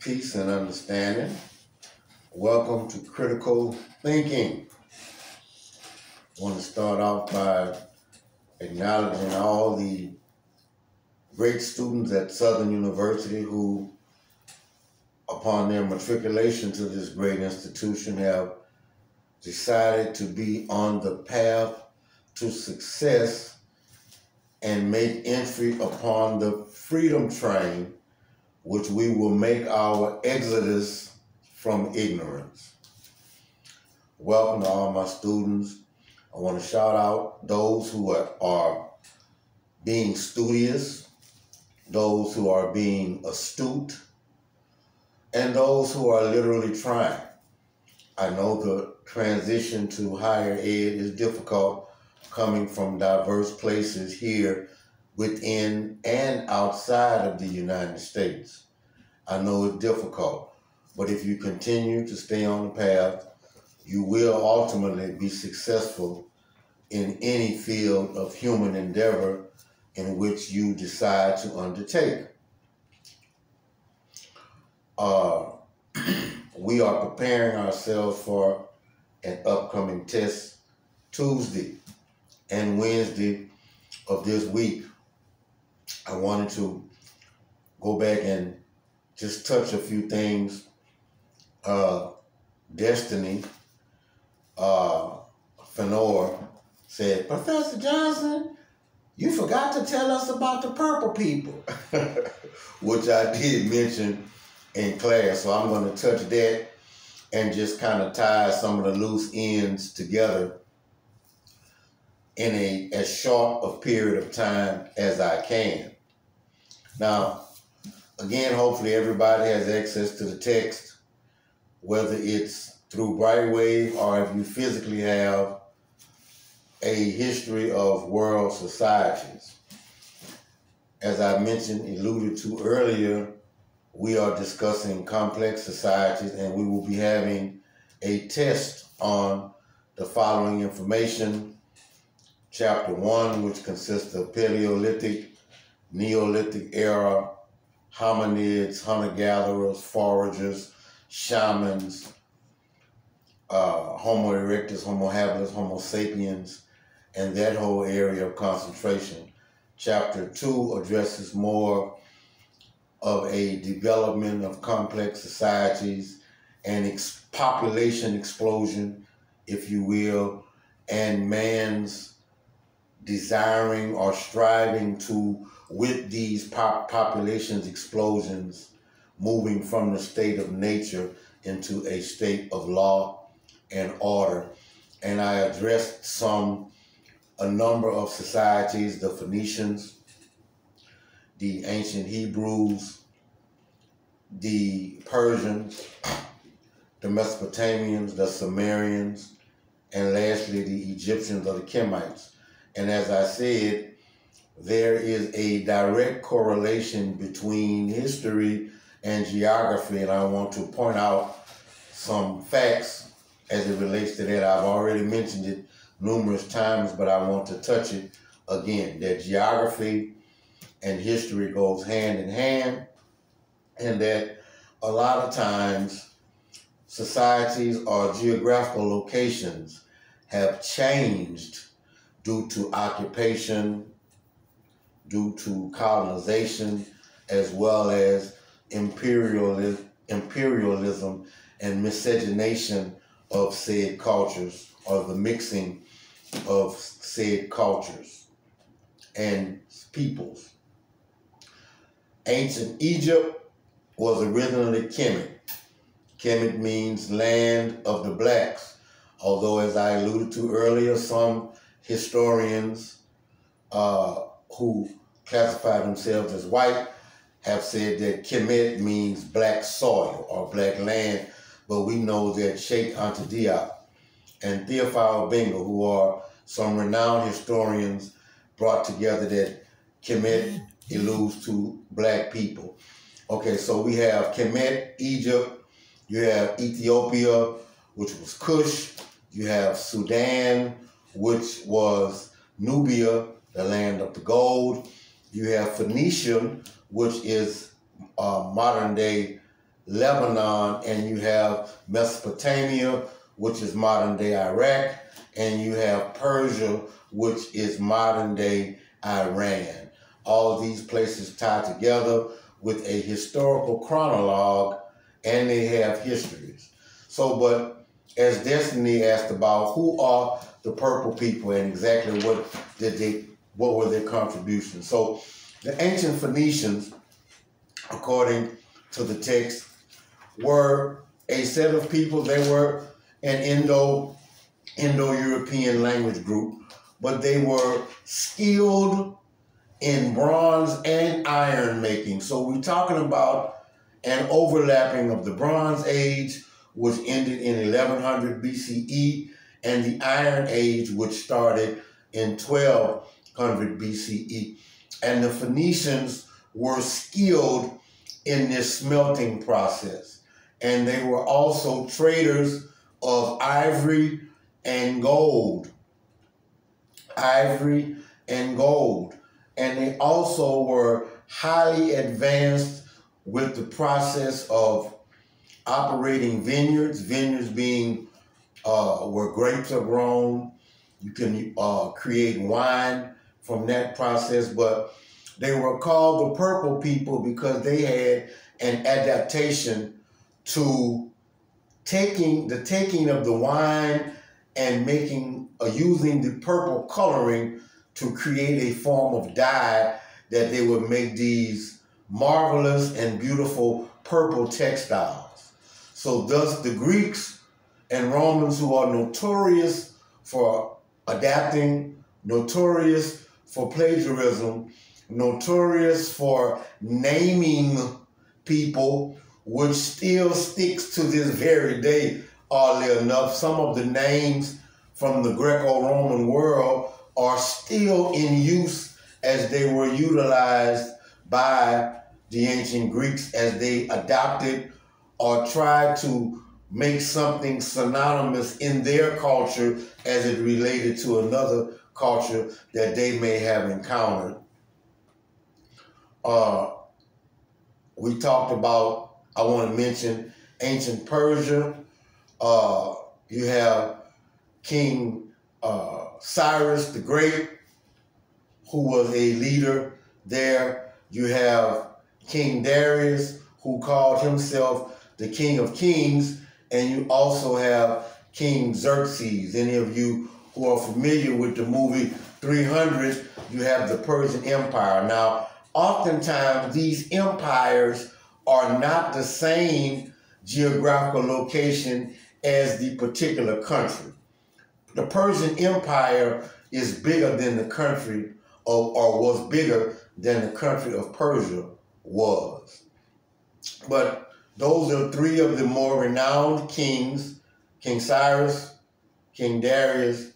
peace, and understanding. Welcome to Critical Thinking. I want to start off by acknowledging all the great students at Southern University who, upon their matriculation to this great institution, have decided to be on the path to success and make entry upon the freedom train, which we will make our exodus from ignorance. Welcome to all my students. I want to shout out those who are being studious, those who are being astute, and those who are literally trying. I know the transition to higher ed is difficult coming from diverse places here within and outside of the United States. I know it's difficult, but if you continue to stay on the path, you will ultimately be successful in any field of human endeavor in which you decide to undertake. We are preparing ourselves for an upcoming test Tuesday and Wednesday of this week. I wanted to go back and just touch a few things. Destiny Fenor said, "Professor Johnson, you forgot to tell us about the purple people," which I did mention in class. So I'm going to touch that and just kind of tie some of the loose ends together in as short a period of time as I can. Now, again, hopefully everybody has access to the text, whether it's through Brightwave or if you physically have a history of world societies. As I mentioned, alluded to earlier, we are discussing complex societies, and we will be having a test on the following information. Chapter 1, which consists of Paleolithic, Neolithic era, hominids, hunter-gatherers, foragers, shamans, Homo erectus, Homo habilis, Homo sapiens, and that whole area of concentration. Chapter 2 addresses more of a development of complex societies and population explosion, if you will, and man's desiring or striving to, with these populations explosions, moving from the state of nature into a state of law and order. And I addressed a number of societies: the Phoenicians, the ancient Hebrews, the Persians, the Mesopotamians, the Sumerians, and lastly, the Egyptians or the Kemites. And as I said, there is a direct correlation between history and geography, and I want to point out some facts as it relates to that. I've already mentioned it numerous times, but I want to touch it again, that geography and history goes hand in hand, and that a lot of times societies or geographical locations have changed due to occupation, due to colonization, as well as imperialism and miscegenation of said cultures, or the mixing of said cultures and peoples. Ancient Egypt was originally Kemet. Kemet means land of the blacks, although, as I alluded to earlier, some historians who classify themselves as white have said that Kemet means black soil or black land, but we know that Sheikh Anta Diop and Theophile Benga, who are some renowned historians, brought together that Kemet alludes to black people. Okay, so we have Kemet, Egypt, you have Ethiopia, which was Kush, you have Sudan, which was Nubia, the land of the gold, you have Phoenicia, which is modern day Lebanon, and you have Mesopotamia, which is modern-day Iraq, and you have Persia, which is modern-day Iran. All these places tie together with a historical chronologue, and they have histories. So, but as Destiny asked about, who are the purple people and exactly what were their contributions? So, the ancient Phoenicians, according to the text, were a set of people. They were an Indo-European language group, but they were skilled in bronze and iron making. So we're talking about an overlapping of the Bronze Age, which ended in 1100 BCE, and the Iron Age, which started in 1200 BCE. And the Phoenicians were skilled in this smelting process. And they were also traders of ivory and gold. Ivory and gold. And they also were highly advanced with the process of operating vineyards. Vineyards being where grapes are grown. You can create wine from that process. But they were called the purple people because they had an adaptation to taking of the wine and using the purple coloring to create a form of dye that they would make these marvelous and beautiful purple textiles. So thus the Greeks and Romans, who are notorious for adapting, notorious for plagiarism, notorious for naming people, which still sticks to this very day, oddly enough. Some of the names from the Greco-Roman world are still in use as they were utilized by the ancient Greeks as they adopted or tried to make something synonymous in their culture as it related to another culture that they may have encountered. We talked about, I want to mention ancient Persia. You have King Cyrus the Great, who was a leader there. You have King Darius, who called himself the King of Kings, and you also have King Xerxes. Any of you who are familiar with the movie 300, you have the Persian Empire. Now, oftentimes these empires are not the same geographical location as the particular country. The Persian Empire is bigger than the country, or was bigger than the country of Persia was. But those are three of the more renowned kings: King Cyrus, King Darius,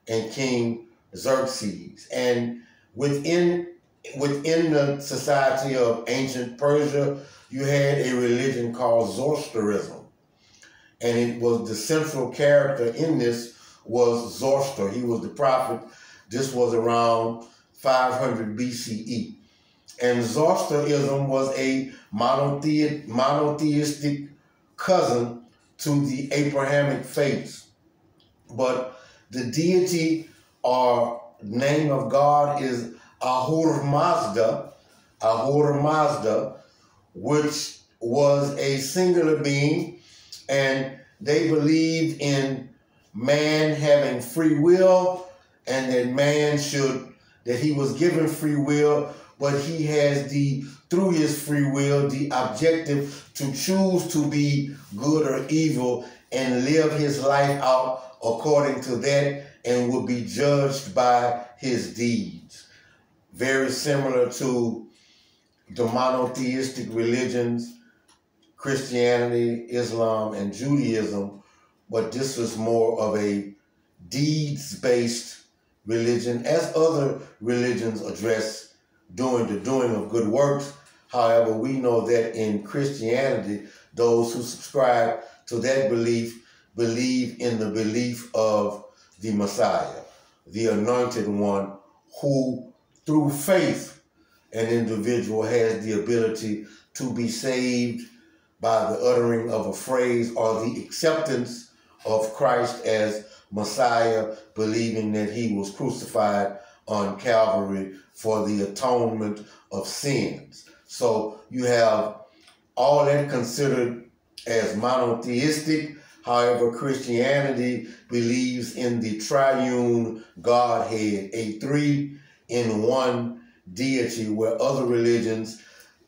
and King Xerxes. And within the society of ancient Persia, you had a religion called Zoroastrianism. And it was the central character in this was Zoroaster. He was the prophet. This was around 500 BCE. And Zoroastrianism was a monotheistic cousin to the Abrahamic faiths. But the deity or name of God is Ahura Mazda, which was a singular being, and they believed in man having free will, and that he was given free will, but he has through his free will, the objective to choose to be good or evil and live his life out according to that, and will be judged by his deeds. Very similar to the monotheistic religions, Christianity, Islam, and Judaism, but this was more of a deeds-based religion, as other religions address doing of good works. However, we know that in Christianity, those who subscribe to that belief believe in the belief of the Messiah, the Anointed One, who through faith an individual has the ability to be saved, by the uttering of a phrase or the acceptance of Christ as Messiah, believing that he was crucified on Calvary for the atonement of sins. So you have all that considered as monotheistic. However, Christianity believes in the triune Godhead, a three-in-one deity, where other religions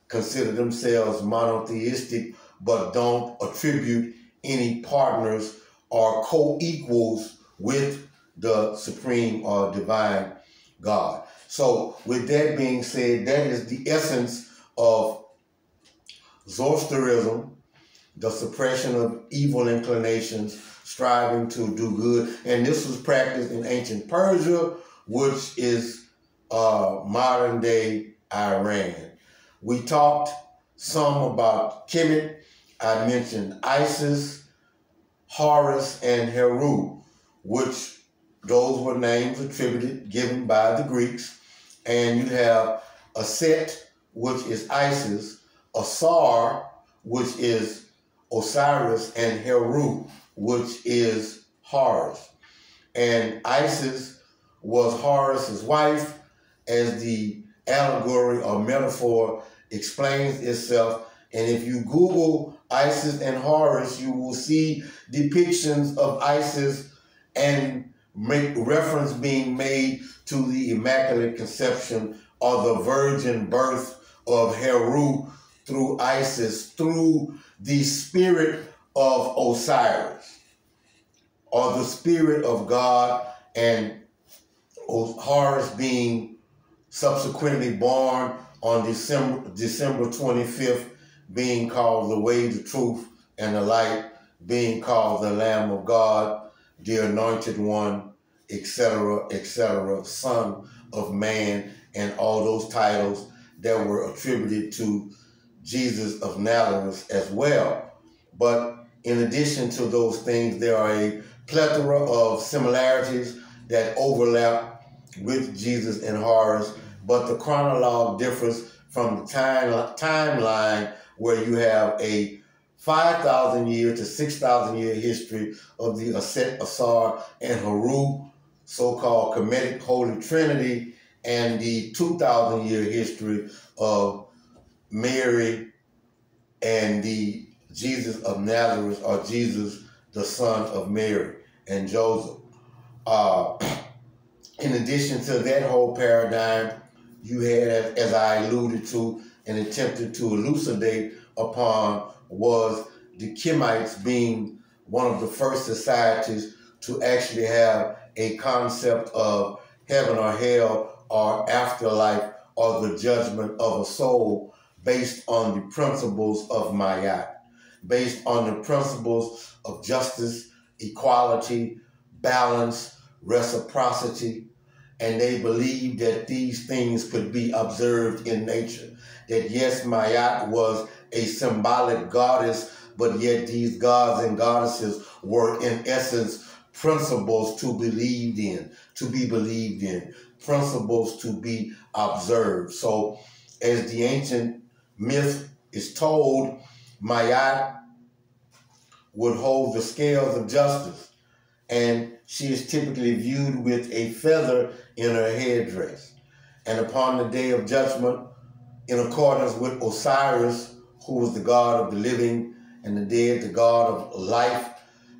consider themselves monotheistic but don't attribute any partners or co-equals with the supreme or divine God. So with that being said, that is the essence of Zoroastrianism, the suppression of evil inclinations, striving to do good. And this was practiced in ancient Persia, which is modern day Iran. We talked some about Kemet. I mentioned Isis, Horus, and Heru, which those were names attributed, given by the Greeks. And you have Aset, which is Isis, Asar, which is Osiris, and Heru, which is Horus. And Isis was Horus's wife, as the allegory or metaphor explains itself. And if you Google Isis and Horus, you will see depictions of Isis and make reference being made to the Immaculate Conception or the virgin birth of Heru through Isis, through the spirit of Osiris, or the spirit of God, and Horus being subsequently born on December 25th, being called the way, the truth, and the light, being called the Lamb of God, the Anointed One, etc., etc., Son of Man, and all those titles that were attributed to Jesus of Nazareth as well. But in addition to those things, there are a plethora of similarities that overlap with Jesus and Horus, but the chronologue differs from the timeline, where you have a 5,000 year to 6,000 year history of the Aset, Asar, and Heru, so-called Kemetic Holy Trinity, and the 2,000 year history of Mary and the Jesus of Nazareth, or Jesus, the son of Mary and Joseph. In addition to that whole paradigm, you had, as I alluded to and attempted to elucidate upon, was the Kemites being one of the first societies to actually have a concept of heaven or hell or afterlife or the judgment of a soul based on the principles of Ma'at, based on the principles of justice, equality, balance, reciprocity. And they believed that these things could be observed in nature. That yes, Ma'at was a symbolic goddess, but yet these gods and goddesses were in essence principles to be believed in, principles to be observed. So as the ancient myth is told, Ma'at would hold the scales of justice, and she is typically viewed with a feather in her headdress. And upon the day of judgment, in accordance with Osiris, who was the god of the living and the dead, the god of life,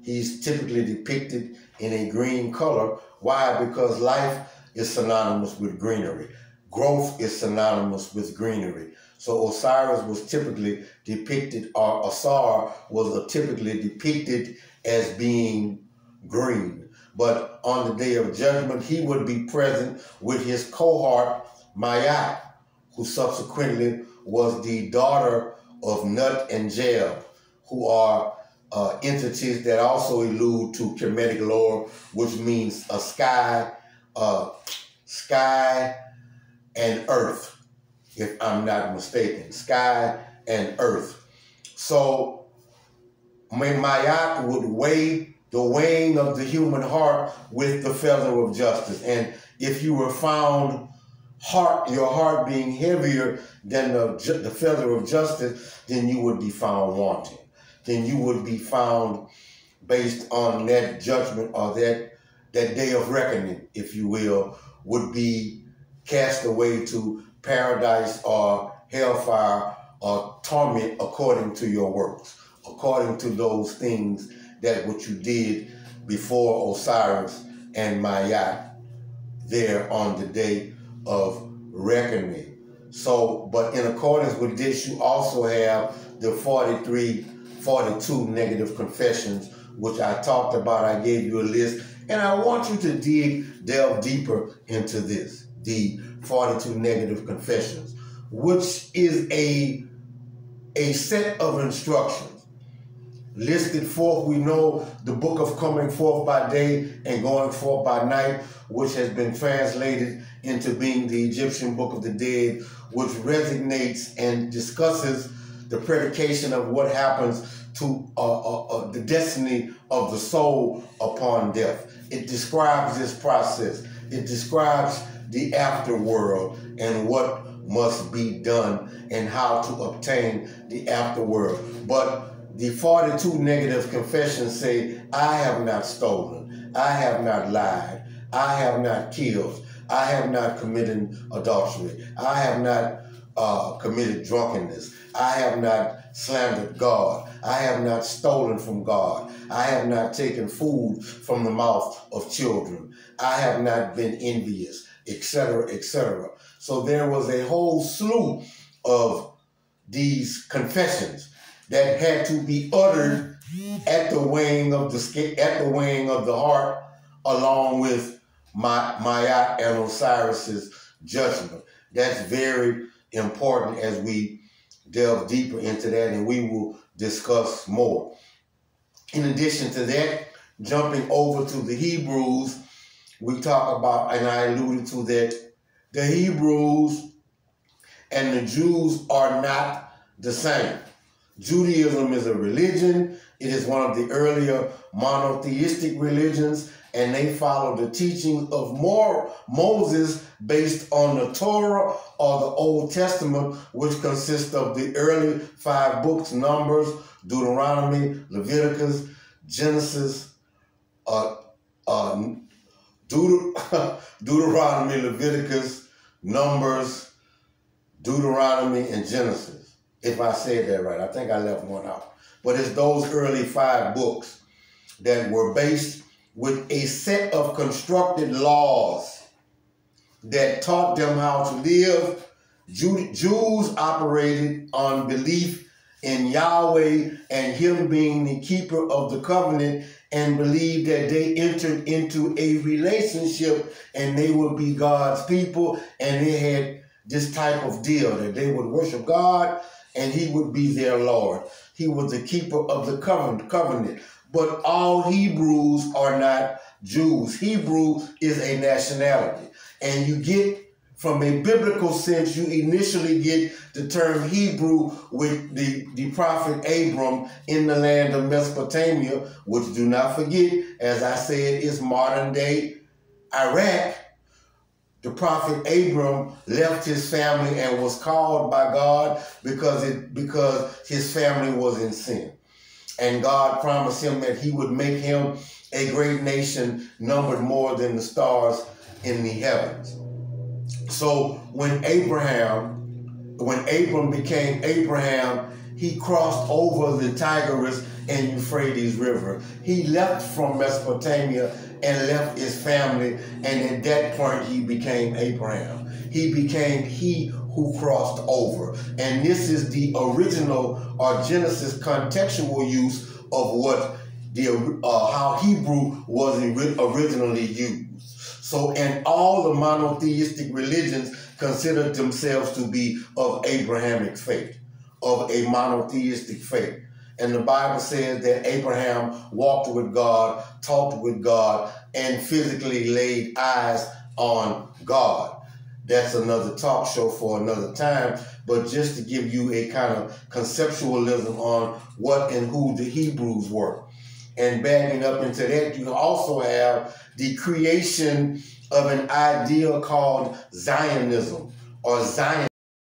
he's typically depicted in a green color. Why? Because life is synonymous with greenery. Growth is synonymous with greenery. So Osiris was typically depicted, or Asar was typically depicted as being green. But on the day of judgment, he would be present with his cohort, Ma'at, who subsequently was the daughter of Nut and Jeb, who are entities that also allude to Kemetic lore, which means a sky and earth, if I'm not mistaken, sky and earth. So Ma'at would weigh the weighing of the human heart with the feather of justice. And if you were found your heart being heavier than the feather of justice, then you would be found wanting. Then you would be found based on that judgment, or that day of reckoning, if you will, would be cast away to paradise or hellfire or torment according to your works, according to those things that what you did before Osiris and Mayat there on the day of reckoning. So, but in accordance with this, you also have the 42 negative confessions, which I talked about. I gave you a list, and I want you to delve deeper into this, the 42 negative confessions, which is a set of instructions listed forth. We know the book of coming forth by day and going forth by night, which has been translated into being the Egyptian Book of the Dead, which resonates and discusses the predication of what happens to the destiny of the soul upon death. It describes this process. It describes the afterworld and what must be done and how to obtain the afterworld. But the 42 negative confessions say, I have not stolen, I have not lied, I have not killed, I have not committed adultery, I have not committed drunkenness, I have not slandered God, I have not stolen from God, I have not taken food from the mouth of children, I have not been envious, etc., etc. So there was a whole slew of these confessions that had to be uttered at the weighing of the heart, along with Mayat and Osiris's judgment. That's very important as we delve deeper into that, and we will discuss more. In addition to that, jumping over to the Hebrews, we talk about, and I alluded to that, the Hebrews and the Jews are not the same. Judaism is a religion. It is one of the earlier monotheistic religions, and they follow the teachings of Moses based on the Torah or the Old Testament, which consists of the early 5 books: Numbers, Deuteronomy, Leviticus, Genesis, Deuteronomy, Leviticus, Numbers, Deuteronomy, and Genesis. If I said that right, I think I left one out. But it's those early 5 books that were based with a set of constructed laws that taught them how to live. Jews operated on belief in Yahweh and Him being the keeper of the covenant, and believed that they entered into a relationship and they would be God's people, and they had this type of deal that they would worship God and He would be their Lord. He was the keeper of the covenant. But all Hebrews are not Jews. Hebrew is a nationality. And you get, from a biblical sense, you initially get the term Hebrew with the prophet Abram in the land of Mesopotamia, which, do not forget, as I said, is modern day Iraq. The prophet Abram left his family and was called by God because his family was in sin. And God promised him that He would make him a great nation, numbered more than the stars in the heavens. So when Abram became Abraham, he crossed over the Tigris and Euphrates River. He left from Mesopotamia and left his family, and at that point he became Abraham. He became he who crossed over. And this is the original or Genesis contextual use of what how Hebrew was originally used. So, and all the monotheistic religions considered themselves to be of Abrahamic faith, of a monotheistic faith. And the Bible says that Abraham walked with God, talked with God, and physically laid eyes on God. That's another talk show for another time. But just to give you a kind of conceptualism on what and who the Hebrews were. And backing up into that, you also have the creation of an ideal called Zionism or Zionism.